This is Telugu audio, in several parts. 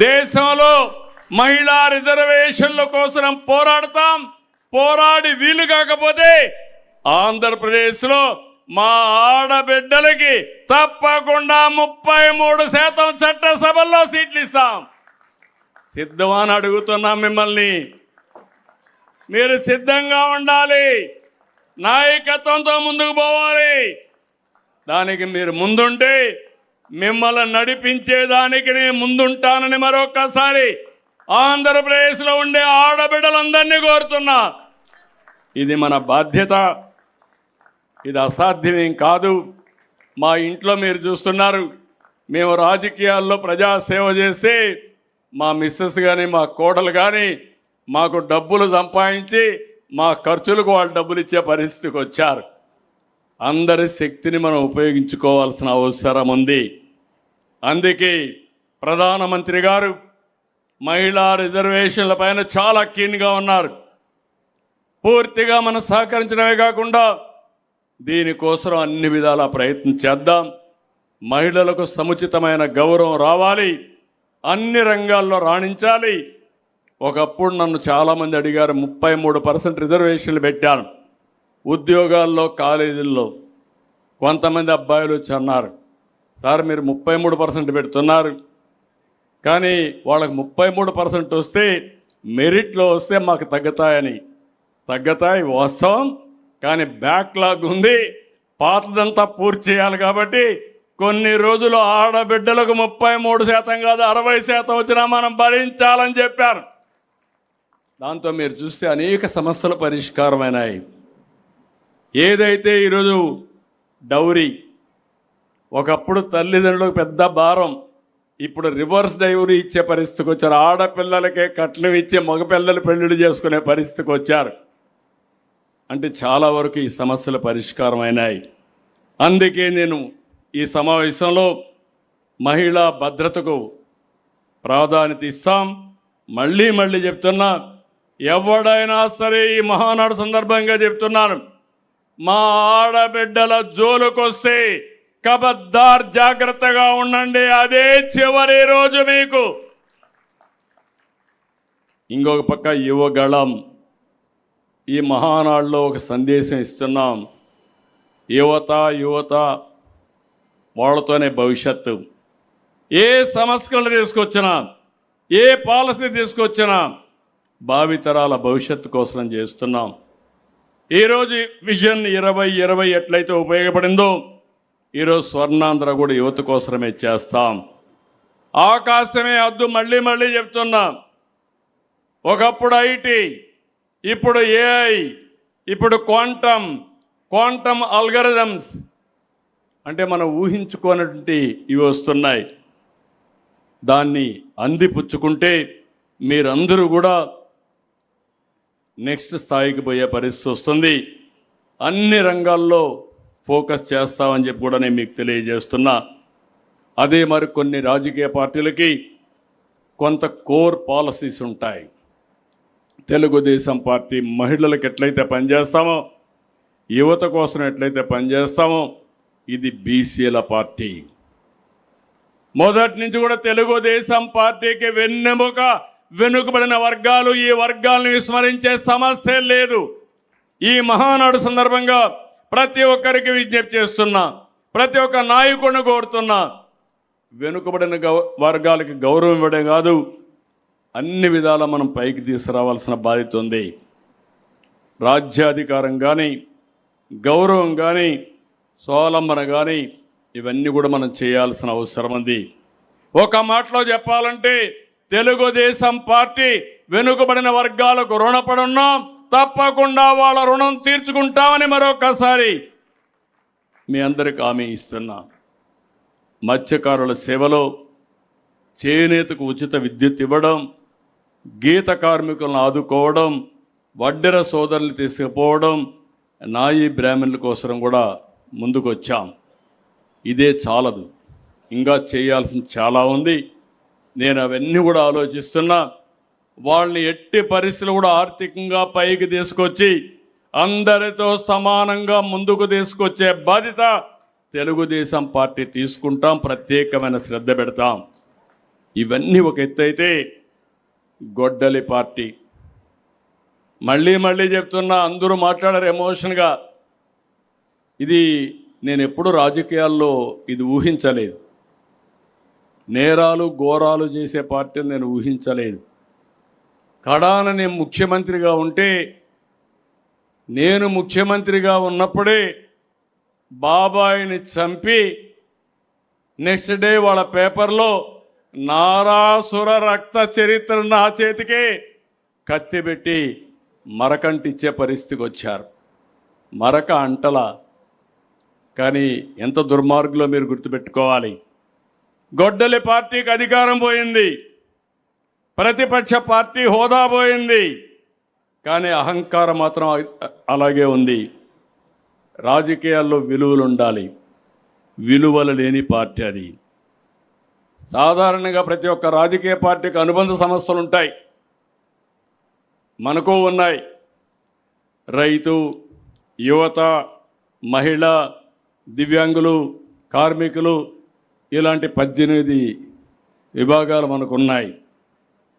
దేశంలో మహిళా రిజర్వేషన్ల కోసం పోరాడతాం. పోరాడి వీలు కాకపోతే ఆంధ్రప్రదేశ్లో మా ఆడబిడ్డలకి తప్పకుండా 33% చట్టసభల్లో సీట్లు ఇస్తాం. సిద్ధమని అడుగుతున్నాం మిమ్మల్ని. మీరు సిద్ధంగా ఉండాలి, నాయకత్వంతో ముందుకు పోవాలి. దానికి మీరు ముందుంటే మిమ్మల్ని నడిపించేదానికి నేను ముందుంటానని మరొకసారి ఆంధ్రప్రదేశ్లో ఉండే ఆడబిడ్డలందరినీ కోరుతున్నా. ఇది మన బాధ్యత, ఇది అసాధ్యమేం కాదు. మా ఇంట్లో మీరు చూస్తున్నారు, మేము రాజకీయాల్లో ప్రజాసేవ చేస్తే మా మిస్సెస్ కానీ మా కోడలు కానీ మాకు డబ్బులు సంపాదించి మా ఖర్చులకు వాళ్ళు డబ్బులు ఇచ్చే పరిస్థితికి వచ్చారు. అందరి శక్తిని మనం ఉపయోగించుకోవాల్సిన అవసరం ఉంది. అందుకే ప్రధానమంత్రి గారు మహిళా రిజర్వేషన్ల పైన చాలా కీన్గా ఉన్నారు. పూర్తిగా మనం సహకరించడమే కాకుండా దీనికోసం అన్ని విధాల ప్రయత్నం చేద్దాం. మహిళలకు సముచితమైన గౌరవం రావాలి, అన్ని రంగాల్లో రాణించాలి. ఒకప్పుడు నన్ను చాలామంది అడిగారు, 33% రిజర్వేషన్లు పెట్టాను ఉద్యోగాల్లో, కాలేజీల్లో. కొంతమంది అబ్బాయిలు వచ్చి అన్నారు, సార్ మీరు 33% పెడుతున్నారు, కానీ వాళ్ళకి 33% వస్తే మెరిట్లో వస్తే మాకు తగ్గుతాయని. తగ్గుతాయి వాస్తవం, కానీ బ్యాక్లాగ్ ఉంది, పాతదంతా పూర్తి చేయాలి. కాబట్టి కొన్ని రోజులు ఆడబిడ్డలకు 33% కాదు 60% వచ్చినా మనం భరించాలని చెప్పారు. దాంతో మీరు చూస్తే అనేక సమస్యలు పరిష్కారమైనాయి. ఏదైతే ఈరోజు డౌరీ, ఒకప్పుడు తల్లిదండ్రులకు పెద్ద భారం, ఇప్పుడు రివర్స్ డౌరీ ఇచ్చే పరిస్థితికి వచ్చారు. ఆడపిల్లలకే కట్నం ఇచ్చే మగపిల్లలు పెళ్లిళ్ళు చేసుకునే పరిస్థితికి వచ్చారు. అంటే చాలా వరకు ఈ సమస్యలు పరిష్కారమైనాయి. అందుకే నేను ఈ సమావేశంలో మహిళా భద్రతకు ప్రాధాన్యత ఇస్తాం. మళ్ళీ చెప్తున్నా, ఎవడైనా సరే ఈ మహానాడు సందర్భంగా చెప్తున్నాను, మా ఆడబిడ్డల జోలుకొస్తే కబద్దార్ జాగ్రత్తగా ఉండండి. అదే చివరి రోజు మీకు. ఇంకొక పక్క యువగళం, ఈ మహానాడులో ఒక సందేశం ఇస్తున్నాం. యువత వాళ్ళతోనే భవిష్యత్తు. ఏ సమస్యలు తీసుకొచ్చినా, ఏ పాలసీ తీసుకొచ్చినా భావితరాల భవిష్యత్తు కోసం చేస్తున్నాం. ఈరోజు విజన్ 2020 ఎట్లయితే ఉపయోగపడిందో ఈరోజు స్వర్ణాంధ్ర కూడా యువత కోసమే చేస్తాం. ఆకాశమే హద్దు. మళ్ళీ చెప్తున్నాం. ఒకప్పుడు ఐటీ, ఇప్పుడు ఏఐ, ఇప్పుడు క్వాంటమ్ అల్గరిథమ్స్, అంటే మనం ఊహించుకోనటువంటి ఇవి వస్తున్నాయి. దాన్ని అందిపుచ్చుకుంటే మీరందరూ కూడా నెక్స్ట్ స్థాయికి పోయే పరిస్థితి వస్తుంది. అన్ని రంగాల్లో ఫోకస్ చేస్తామని చెప్పి కూడా నేను మీకు తెలియజేస్తున్నా. అదే మరి కొన్ని రాజకీయ పార్టీలకి కొంత కోర్ పాలసీస్ ఉంటాయి. తెలుగుదేశం పార్టీ మహిళలకు ఎట్లయితే పనిచేస్తామో, యువత కోసం ఎట్లయితే పనిచేస్తామో, ఇది బీసీల పార్టీ. మొదటి నుంచి కూడా తెలుగుదేశం పార్టీకి వెన్నెముక, వెనుకబడిన వర్గాలు, ఈ వర్గాలను విస్మరించే సమస్య లేదు. ఈ మహానాడు సందర్భంగా ప్రతి ఒక్కరికి విజ్ఞప్తి చేస్తున్నా, ప్రతి ఒక్క నాయకుడిని కోరుతున్నా, వెనుకబడిన వర్గాలకి గౌరవం ఇవ్వడం కాదు, అన్ని విధాల మనం పైకి తీసుకురావాల్సిన బాధ్యత ఉంది. రాజ్యాధికారం కానీ, గౌరవం కానీ, స్వావలంబన కానీ, ఇవన్నీ కూడా మనం చేయాల్సిన అవసరం ఉంది. ఒక మాటలో చెప్పాలంటే తెలుగుదేశం పార్టీ వెనుకబడిన వర్గాలకు రుణపడి ఉన్నాం, తప్పకుండా వాళ్ళ రుణం తీర్చుకుంటామని మరొకసారి మీ అందరికి హామీ ఇస్తున్నా. మత్స్యకారుల సేవలో చేనేతకు ఉచిత విద్యుత్ ఇవ్వడం, గీత కార్మికులను ఆదుకోవడం, వడ్డెర సోదరులు తీసుకుపోవడం, నాయి బ్రాహ్మణుల కోసం కూడా ముందుకు వచ్చాం. ఇదే చాలదు, ఇంకా చేయాల్సిన చాలా ఉంది. నేను అవన్నీ కూడా ఆలోచిస్తున్నా. వాళ్ళని ఎట్టి పరిస్థితులు కూడా ఆర్థికంగా పైకి తీసుకొచ్చి అందరితో సమానంగా ముందుకు తీసుకొచ్చే బాధ్యత తెలుగుదేశం పార్టీ తీసుకుంటాం. ప్రత్యేకమైన శ్రద్ధ పెడతాం. ఇవన్నీ ఒక ఎత్తు అయితే గొడ్డలి పార్టీ మళ్ళీ మళ్ళీ చెప్తున్నా, అందరూ మాట్లాడారు ఎమోషన్గా. ఇది నేను ఎప్పుడు రాజకీయాల్లో ఇది ఊహించలేదు. నేరాలు ఘోరాలు చేసే పార్టీని నేను ఊహించలేదు. కడాన నేను ముఖ్యమంత్రిగా ఉంటే, నేను ముఖ్యమంత్రిగా ఉన్నప్పుడే బాబాయిని చంపి నెక్స్ట్ డే వాళ్ళ పేపర్లో నారాసుర రక్త చరిత్ర నా చేతికే కత్తి పెట్టి మరకంటిచ్చే పరిస్థితికి వచ్చారు. మరక అంటలా. కానీ ఎంత దుర్మార్గులో మీరు గుర్తుపెట్టుకోవాలి. గొడ్డలి పార్టీకి అధికారం పోయింది, ప్రతిపక్ష పార్టీ హోదా పోయింది, కానీ అహంకారం మాత్రం అలాగే ఉంది. రాజకీయాల్లో విలువలు ఉండాలి, విలువలు లేని పార్టీ అది. సాధారణంగా ప్రతి ఒక్క రాజకీయ పార్టీకి అనుబంధ సంస్థలు ఉంటాయి, మనకు ఉన్నాయి. రైతు, యువత, మహిళ, దివ్యాంగులు, కార్మికులు, ఇలాంటి 18 విభాగాలు మనకున్నాయి.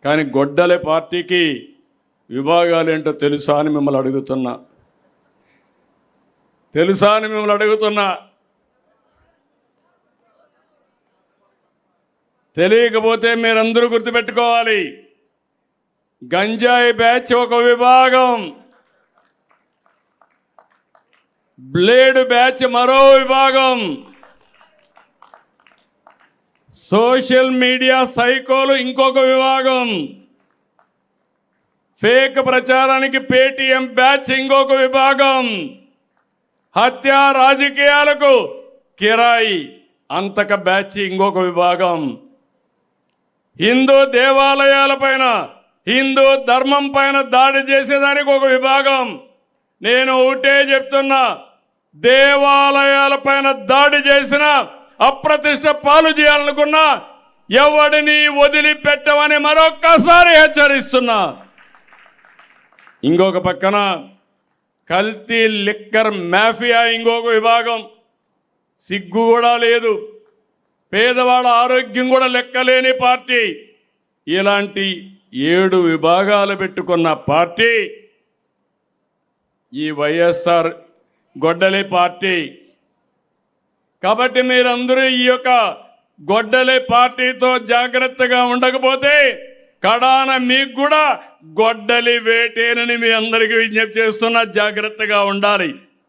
కానీ గొడ్డలి పార్టీకి విభాగాలు ఏంటో తెలుసా అని మిమ్మల్ని అడుగుతున్నా. తెలియకపోతే మీరందరూ గుర్తుపెట్టుకోవాలి. గంజాయి బ్యాచ్ ఒక విభాగం, బ్లేడ్ బ్యాచ్ మరో విభాగం, సోషల్ మీడియా సైకోలు ఇంకొక విభాగం, ఫేక్ ప్రచారానికి పేటీఎం బ్యాచ్ ఇంకొక విభాగం, హత్య రాజకీయాలకు కిరాయి అంతక బ్యాచ్ ఇంకొక విభాగం, హిందూ దేవాలయాలపైన, హిందూ ధర్మం పైన దాడి చేసేదానికి ఒక విభాగం. నేను ఒకటే చెప్తున్నా, దేవాలయాలపైన దాడి చేసిన, అప్రతిష్ట పాలు చేయాలనుకున్నా ఎవడిని వదిలిపెట్టమని మరొక్కసారి హెచ్చరిస్తున్నా. ఇంకొక పక్కన కల్తీ లిక్కర్ మాఫియా ఇంకొక విభాగం. సిగ్గు కూడా లేదు, పేదవాళ్ళ ఆరోగ్యం కూడా లెక్కలేని పార్టీ. ఇలాంటి 7 విభాగాలు పెట్టుకున్న పార్టీ ఈ వైఎస్ఆర్ గొడ్డలి పార్టీ. కాబట్టి మీరందరూ ఈ యొక్క గొడ్డలి పార్టీతో జాగ్రత్తగా ఉండకపోతే కడాన మీకు కూడా గొడ్డలి వేటేనని మీ అందరికీ విజ్ఞప్తి చేస్తున్నా. జాగ్రత్తగా ఉండాలి.